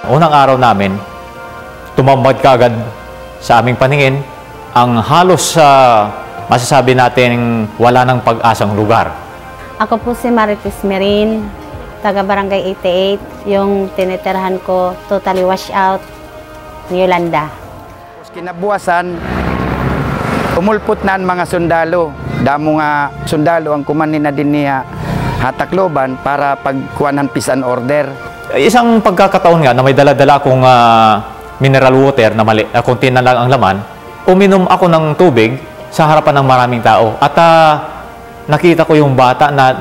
Unang araw namin, tumambad kaagad sa aming paningin ang halos masasabi natin wala ng pag-asang lugar. Ako po si Marites Merin, taga Barangay 88, yung tinitirahan ko totally wash out, ni Yolanda. Kinabukasan, umulpot na ang mga sundalo. Damo nga sundalo ang kumanin na din niya Hatakloban para pagkuhanan peace and order. Isang pagkakataon nga na may dala-dala akong mineral water na konti na lang ang laman, uminom ako ng tubig sa harapan ng maraming tao. At nakita ko yung bata na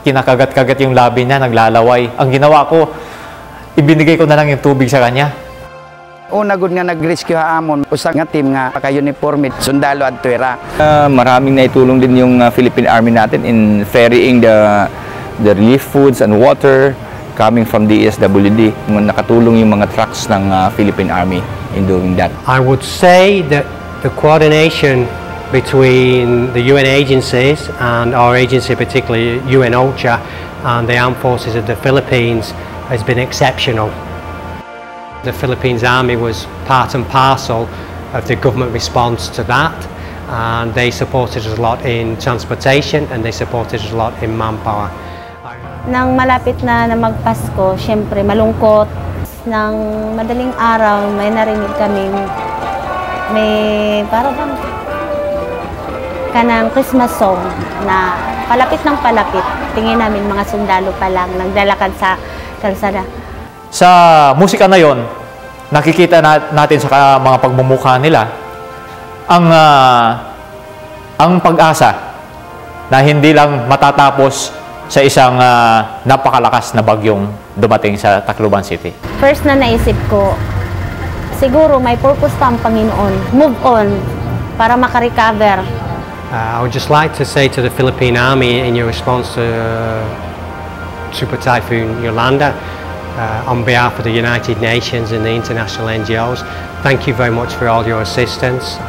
kinakagat-kagat yung labi niya, naglalaway. Ang ginawa ko, ibinigay ko na lang yung tubig sa kanya. Una gud nga nag-rescue amon usa nga team nga ka-uniforme sundalo at tuwera. Maraming naitulong din yung Philippine Army natin in ferrying the relief foods and water coming from the DSWD. Nakatulong yung mga trucks ng Philippine Army in doing that. I would say that the coordination between the UN agencies and our agency, particularly UN OCHA and the Armed Forces of the Philippines, has been exceptional. The Philippines Army was part and parcel of the government response to that, and they supported us a lot in transportation and they supported us a lot in manpower. Nang malapit na magpasko, syempre malungkot. Nang madaling araw, may narinig kaming may parang kanang Christmas song na palapit ng palapit. Tingin namin mga sundalo pa lang naglalakad sa kalsada. Sa musika na yon, nakikita natin sa mga pagmumukha nila ang pag-asa na hindi lang matatapos sa isang napakalakas na bagyong dumating sa Tacloban City. First na naisip ko, siguro may purpose pa ang Panginoon. Move on para makarecover. I would just like to say to the Philippine Army in your response to Super Typhoon Yolanda, on behalf of the United Nations and the international NGOs, thank you very much for all your assistance.